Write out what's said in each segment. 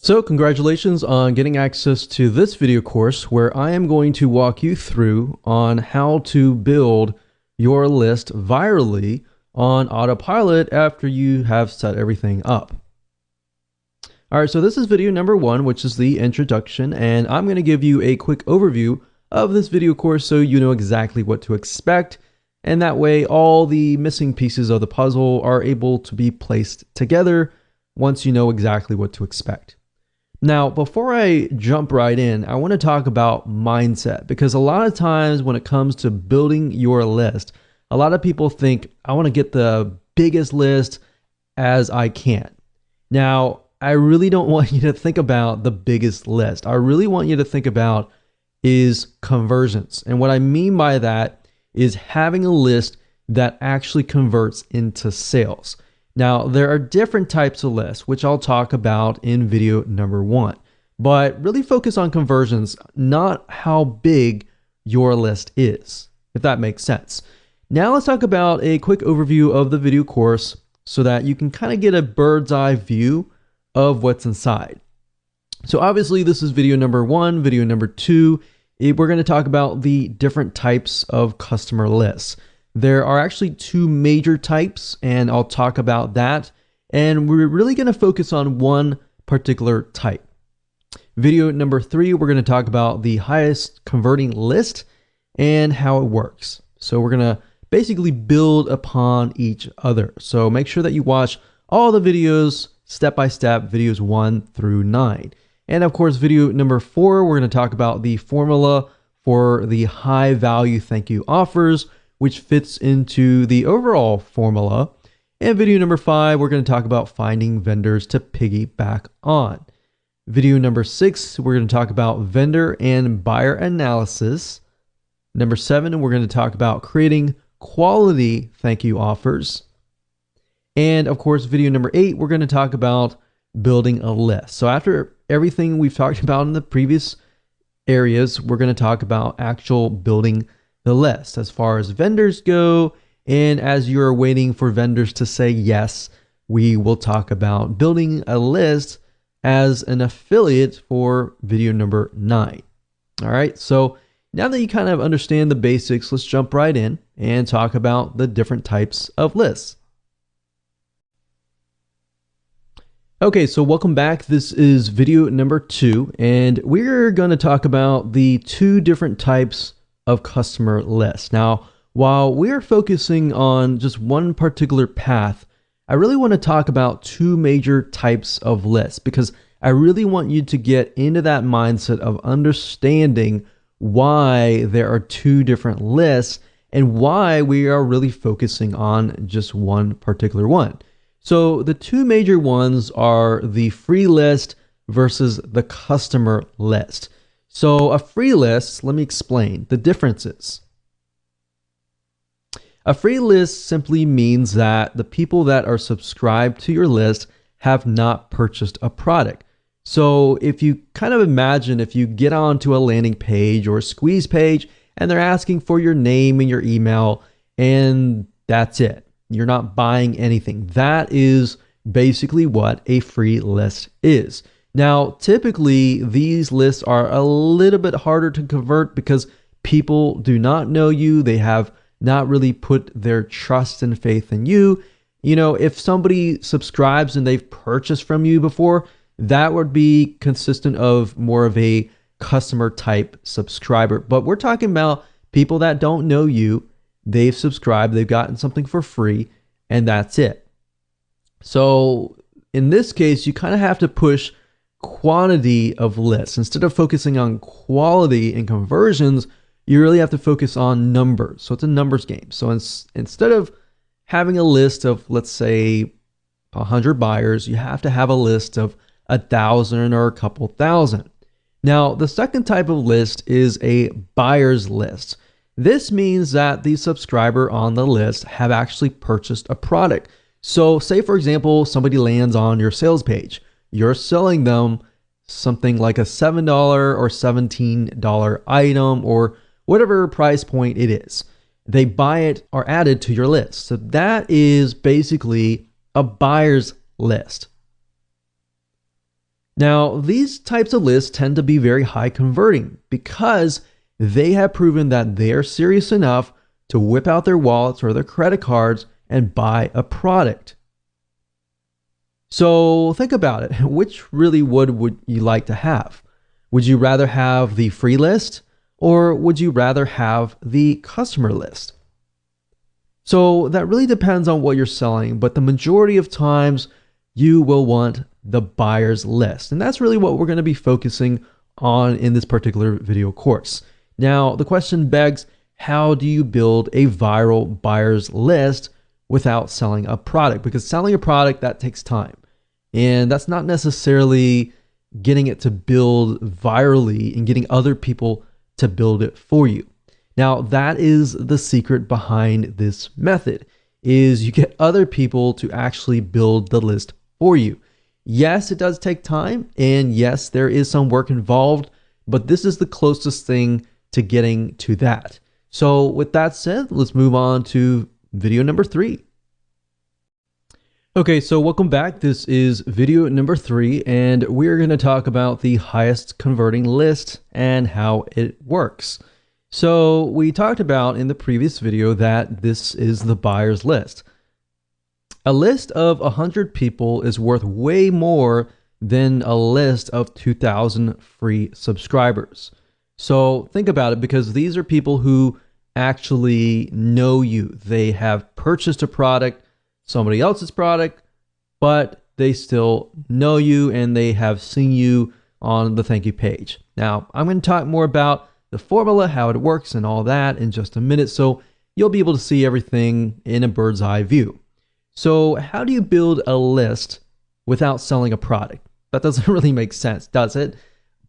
So congratulations on getting access to this video course where I am going to walk you through on how to build your list virally on autopilot after you have set everything up. All right, so this is video number 1, which is the introduction, and I'm going to give you a quick overview of this video course so you know exactly what to expect, and that way all the missing pieces of the puzzle are able to be placed together once you know exactly what to expect. Now, before I jump right in, I want to talk about mindset, because a lot of times when it comes to building your list, a lot of people think, I want to get the biggest list as I can. Now, I really don't want you to think about the biggest list. I really want you to think about is conversions. And what I mean by that is having a list that actually converts into sales. Now, there are different types of lists, which I'll talk about in video number 1, but really focus on conversions, not how big your list is, if that makes sense. Now let's talk about a quick overview of the video course so that you can kind of get a bird's eye view of what's inside. So obviously this is video number 1, video number 2, we're going to talk about the different types of customer lists. There are actually 2 major types, and I'll talk about that. And we're really going to focus on one particular type. Video number 3, we're going to talk about the highest converting list and how it works. So we're going to basically build upon each other. So make sure that you watch all the videos step by step, videos 1 through 9. And of course, video number 4, we're going to talk about the formula for the high value thank you offers, which fits into the overall formula. And video number 5, we're going to talk about finding vendors to piggyback on. Video number 6, we're going to talk about vendor and buyer analysis. Number 7, we're going to talk about creating quality thank you offers. And of course, video number 8, we're going to talk about building a list. So after everything we've talked about in the previous areas, we're going to talk about actual building the list as far as vendors go. And as you're waiting for vendors to say yes, we will talk about building a list as an affiliate for video number 9. All right, so now that you kind of understand the basics, let's jump right in and talk about the different types of lists. Okay, so welcome back. This is video number 2, and we're going to talk about the 2 different types of customer lists. Now, while we're focusing on just one particular path, I really want to talk about 2 major types of lists, because I really want you to get into that mindset of understanding why there are 2 different lists and why we are really focusing on just one particular one. So the 2 major ones are the free list versus the customer list. So a free list, let me explain the differences. A free list simply means that the people that are subscribed to your list have not purchased a product. So if you kind of imagine if you get onto a landing page or a squeeze page and they're asking for your name and your email and that's it, you're not buying anything. That is basically what a free list is. Now, typically, these lists are a little bit harder to convert because people do not know you. They have not really put their trust and faith in you. You know, if somebody subscribes and they've purchased from you before, that would be consistent of more of a customer type subscriber. But we're talking about people that don't know you. They've subscribed, they've gotten something for free, and that's it. So in this case, you kind of have to push quantity of lists. Instead of focusing on quality and conversions, you really have to focus on numbers. So it's a numbers game. So instead of having a list of, let's say, 100 buyers, you have to have a list of 1,000 or a couple thousand. Now, the second type of list is a buyer's list. This means that the subscriber on the list have actually purchased a product. So say, for example, somebody lands on your sales page. You're selling them something like a $7 or $17 item or whatever price point it is. They buy it or add it to your list. So that is basically a buyer's list. Now, these types of lists tend to be very high converting because they have proven that they're serious enough to whip out their wallets or their credit cards and buy a product. So think about it. Which really would you like to have? Would you rather have the free list or would you rather have the customer list? So that really depends on what you're selling, but the majority of times you will want the buyer's list. And that's really what we're going to be focusing on in this particular video course. Now, the question begs, how do you build a viral buyer's list without selling a product? Because selling a product, that takes time. And that's not necessarily getting it to build virally and getting other people to build it for you. Now, that is the secret behind this method, is you get other people to actually build the list for you. Yes, it does take time, and yes, there is some work involved, but this is the closest thing to getting to that. So with that said, let's move on to video number 3. Okay, so welcome back. This is video number 3, and we're going to talk about the highest converting list and how it works. So we talked about in the previous video that this is the buyer's list. A list of 100 people is worth way more than a list of 2,000 free subscribers. So think about it, because these are people who actually know you. They have purchased a product, somebody else's product, but they still know you and they have seen you on the thank you page. Now, I'm going to talk more about the formula, how it works and all that in just a minute, so you'll be able to see everything in a bird's eye view. So how do you build a list without selling a product? That doesn't really make sense, does it?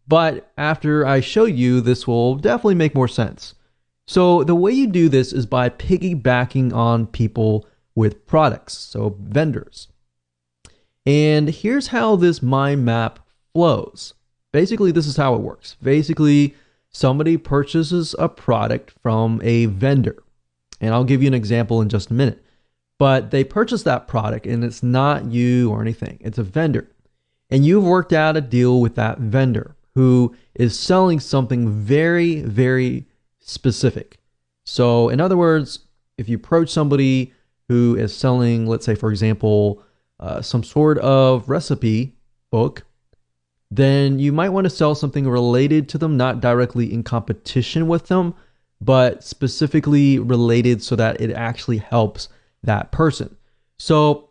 But after I show you, this will definitely make more sense. So the way you do this is by piggybacking on people with products, so vendors. And here's how this mind map flows. Basically, this is how it works. Basically, somebody purchases a product from a vendor. And I'll give you an example in just a minute. But they purchase that product and it's not you or anything. It's a vendor. And you've worked out a deal with that vendor who is selling something very, very specific. So in other words, if you approach somebody who is selling, let's say, for example, some sort of recipe book, then you might want to sell something related to them, not directly in competition with them, but specifically related so that it actually helps that person. So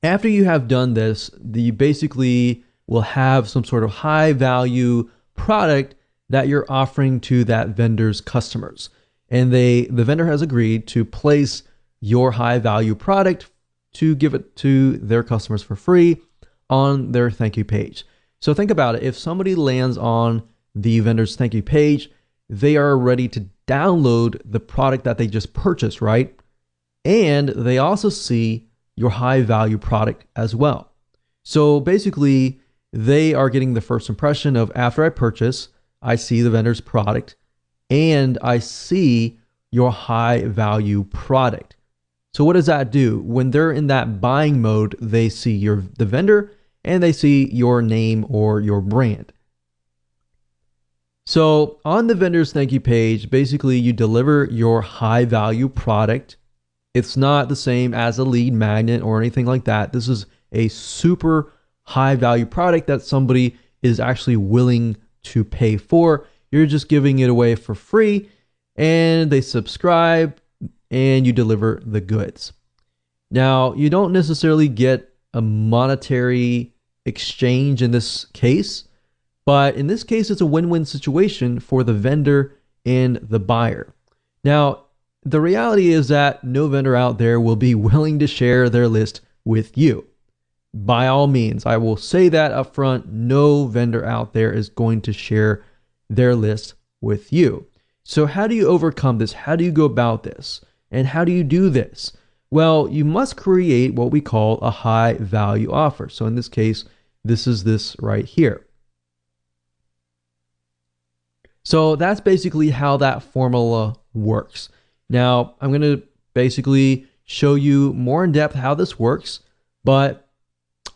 after you have done this, you basically will have some sort of high value product that you're offering to that vendor's customers. And the vendor has agreed to place your high value product to give it to their customers for free on their thank you page. So think about it. If somebody lands on the vendor's thank you page, they are ready to download the product that they just purchased, right? And they also see your high value product as well. So basically, they are getting the first impression of, after I purchase, I see the vendor's product and I see your high value product. So what does that do? When they're in that buying mode, they see the vendor and they see your name or your brand. So on the vendor's thank you page, basically you deliver your high value product. It's not the same as a lead magnet or anything like that. This is a super high value product that somebody is actually willing to pay for. You're just giving it away for free and they subscribe and you deliver the goods. Now, you don't necessarily get a monetary exchange in this case, but in this case, it's a win-win situation for the vendor and the buyer. Now, the reality is that no vendor out there will be willing to share their list with you. By all means, I will say that up front, no vendor out there is going to share their list with you. So how do you overcome this? How do you go about this? And how do you do this? Well, you must create what we call a high value offer. So in this case, this is this right here. So that's basically how that formula works. Now, I'm going to basically show you more in depth how this works, but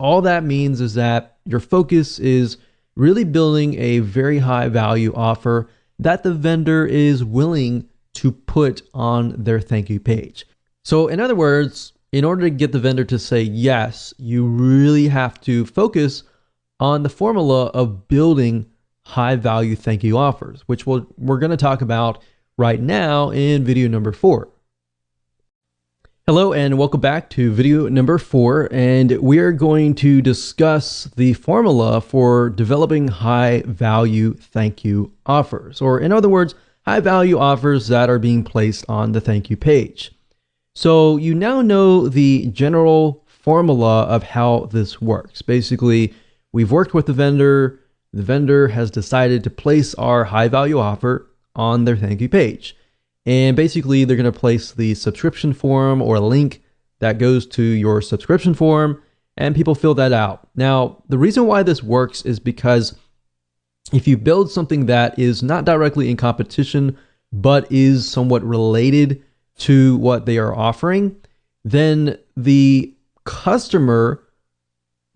all that means is that your focus is really building a very high value offer that the vendor is willing to put on their thank you page. So in other words, in order to get the vendor to say yes, you really have to focus on the formula of building high value thank you offers, which we're going to talk about right now in video number 4. Hello and welcome back to video number 4, and we are going to discuss the formula for developing high value thank you offers, or in other words, high value offers that are being placed on the thank you page. So you now know the general formula of how this works. Basically, we've worked with the vendor has decided to place our high value offer on their thank you page. And basically, they're going to place the subscription form or a link that goes to your subscription form, and people fill that out. Now, the reason why this works is because if you build something that is not directly in competition, but is somewhat related to what they are offering, then the customer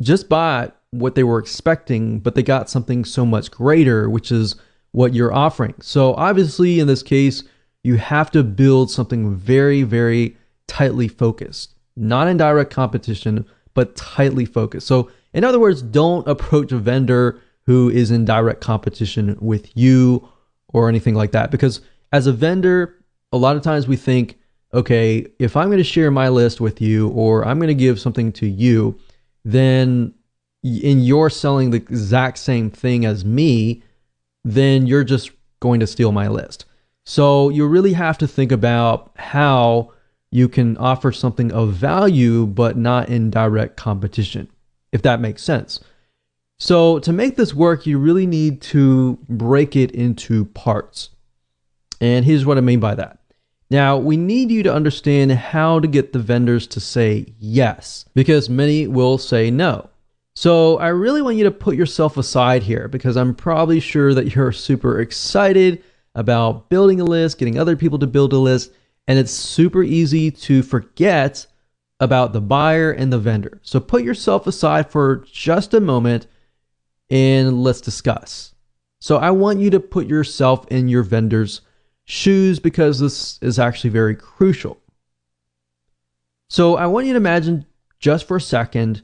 just bought what they were expecting, but they got something so much greater, which is what you're offering. So obviously, in this case, you have to build something very, very tightly focused, not in direct competition, but tightly focused. So in other words, don't approach a vendor who is in direct competition with you or anything like that. Because as a vendor, a lot of times we think, okay, if I'm going to share my list with you, or I'm going to give something to you, then in you're selling the exact same thing as me, then you're just going to steal my list. So you really have to think about how you can offer something of value, but not in direct competition, if that makes sense. So to make this work, you really need to break it into parts. And here's what I mean by that. Now, we need you to understand how to get the vendors to say yes, because many will say no. So I really want you to put yourself aside here, because I'm probably sure that you're super excited about building a list, getting other people to build a list, and it's super easy to forget about the buyer and the vendor. So put yourself aside for just a moment and let's discuss. So I want you to put yourself in your vendor's shoes, because this is actually very crucial. So I want you to imagine, just for a second,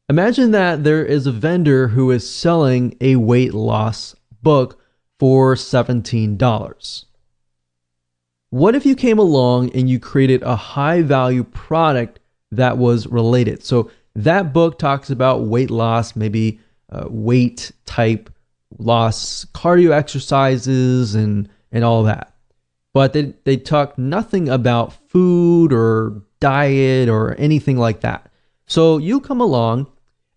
imagine that there is a vendor who is selling a weight loss book for $17. What if you came along and you created a high value product that was related? So that book talks about weight loss, maybe weight type loss, cardio exercises, and all that. But they talk nothing about food or diet or anything like that. So you come along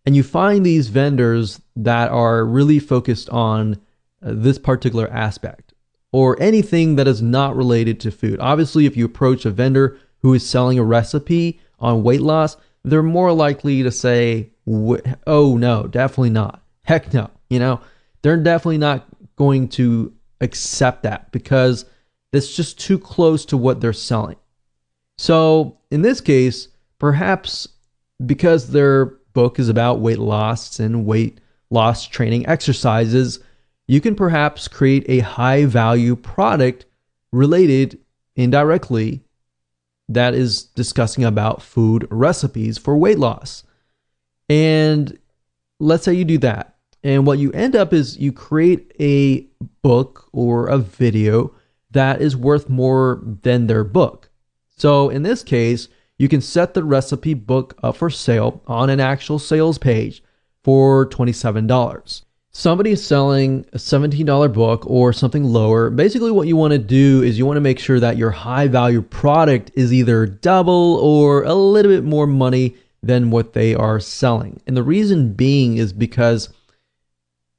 and you find these vendors that are really focused on this particular aspect, or anything that is not related to food. Obviously, if you approach a vendor who is selling a recipe on weight loss, they're more likely to say, oh no, definitely not. Heck no. They're definitely not going to accept that, because it's just too close to what they're selling. So in this case, perhaps because their book is about weight loss and weight loss training exercises, you can perhaps create a high value product related indirectly that is discussing about food recipes for weight loss. And let's say you do that. And what you end up is you create a book or a video that is worth more than their book. So in this case, you can set the recipe book up for sale on an actual sales page for $27. Somebody is selling a $17 book or something lower. Basically, what you want to do is you want to make sure that your high value product is either double or a little bit more money than what they are selling. And the reason being is because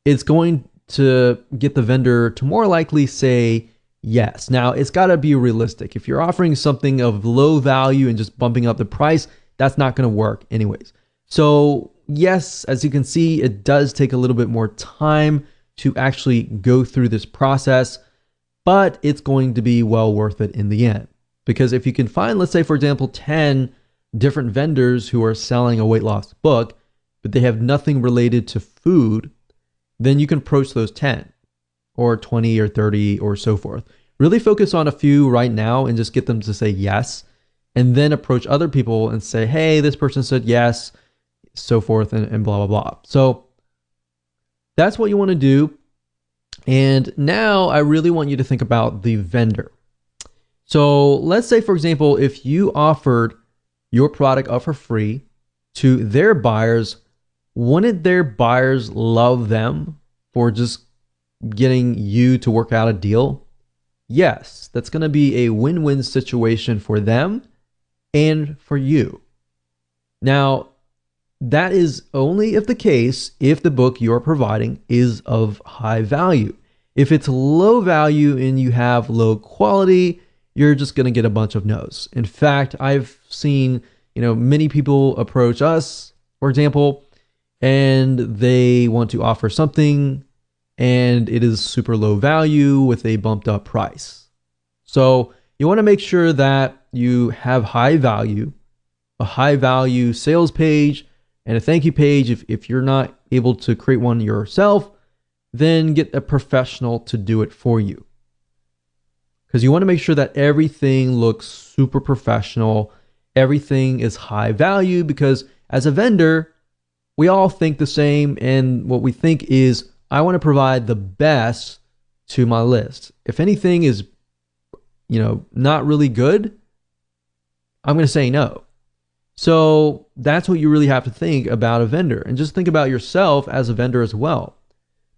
it's going to get the vendor to more likely say yes. Now, it's got to be realistic. If you're offering something of low value and just bumping up the price, that's not going to work anyways. So yes, as you can see, it does take a little bit more time to actually go through this process, but it's going to be well worth it in the end. Because if you can find, let's say, for example, 10 different vendors who are selling a weight loss book, but they have nothing related to food, then you can approach those 10 or 20 or 30 or so forth. Really focus on a few right now and just get them to say yes, and then approach other people and say, hey, this person said yes, so forth, and blah, blah, blah. So that's what you want to do. And now I really want you to think about the vendor. So let's say, for example, if you offered your product up for free to their buyers, wouldn't their buyers love them for just getting you to work out a deal? Yes, that's going to be a win-win situation for them and for you. Now, that is only if the case if the book you're providing is of high value. If it's low value and you have low quality, you're just going to get a bunch of no's. In fact, I've seen, many people approach us, for example, and they want to offer something and it is super low value with a bumped up price. So you want to make sure that you have high value, a high value sales page and a thank you page. If you're not able to create one yourself, then get a professional to do it for you. Because you want to make sure that everything looks super professional. Everything is high value, because as a vendor, we all think the same. And what we think is, I want to provide the best to my list. If anything is, not really good, I'm going to say no. So that's what you really have to think about a vendor, and just think about yourself as a vendor as well.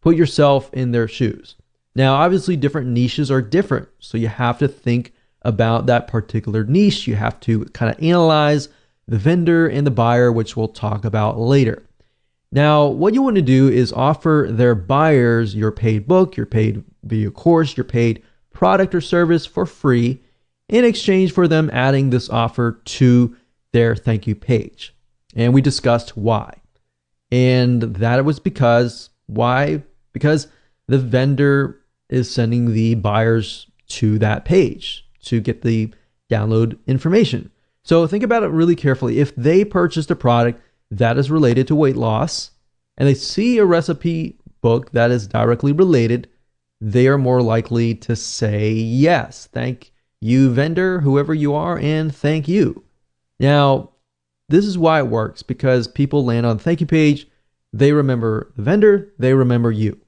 Put yourself in their shoes. Now, obviously different niches are different. So you have to think about that particular niche. You have to kind of analyze the vendor and the buyer, which we'll talk about later. Now, what you want to do is offer their buyers your paid book, your paid video course, your paid product or service for free in exchange for them adding this offer to their thank you page. And we discussed why. And that was because, why? Because the vendor is sending the buyers to that page to get the download information. So think about it really carefully. If they purchased a product that is related to weight loss and they see a recipe book that is directly related, they are more likely to say yes. Thank you, vendor, whoever you are, and thank you. Now, this is why it works, because people land on the thank you page, they remember the vendor, they remember you.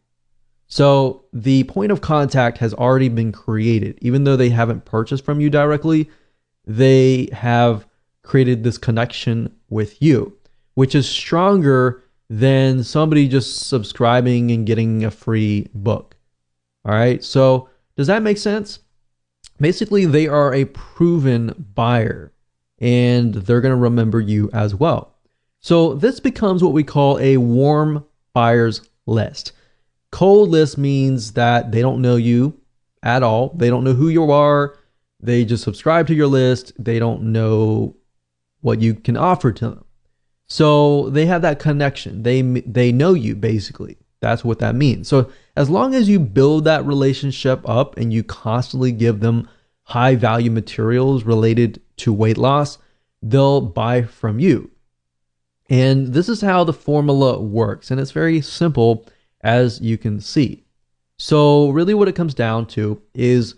So the point of contact has already been created. Even though they haven't purchased from you directly, they have created this connection with you, which is stronger than somebody just subscribing and getting a free book. All right, so does that make sense? Basically, they are a proven buyer, and they're going to remember you as well. So this becomes what we call a warm buyers list. Cold list means that they don't know you at all. They don't know who you are. They just subscribe to your list. They don't know what you can offer to them. So they have that connection. They know you, basically. That's what that means. So as long as you build that relationship up and you constantly give them high value materials related to weight loss, they'll buy from you. And this is how the formula works. And it's very simple, as you can see. So really what it comes down to is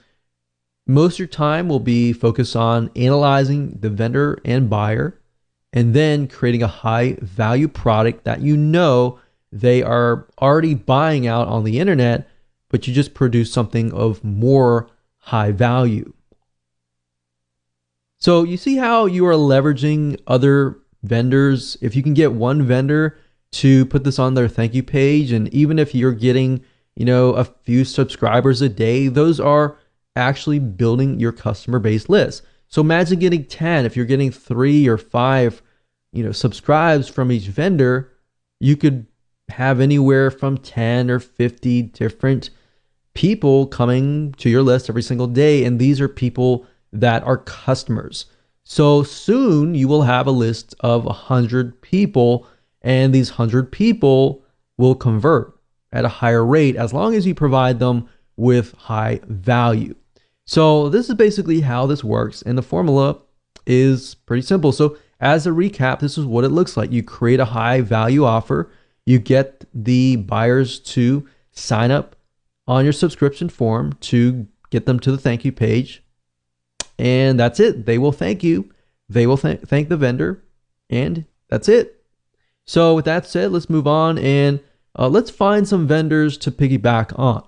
most of your time will be focused on analyzing the vendor and buyer, and then creating a high value product that they are already buying out on the internet, but you just produce something of more high value. So you see how you are leveraging other vendors. If you can get one vendor to put this on their thank you page, and even if you're getting, a few subscribers a day, those are actually building your customer base list. So imagine getting 10. If you're getting 3 or 5, subscribes from each vendor, you could have anywhere from 10 or 50 different people coming to your list every single day. And these are people that are customers. So soon you will have a list of 100 people, and these 100 people will convert at a higher rate as long as you provide them with high value. So this is basically how this works, and the formula is pretty simple. So as a recap, this is what it looks like. You create a high value offer. You get the buyers to sign up on your subscription form to get them to the thank you page. And that's it. They will thank you. They will thank the vendor. And that's it. So with that said, let's move on and let's find some vendors to piggyback on.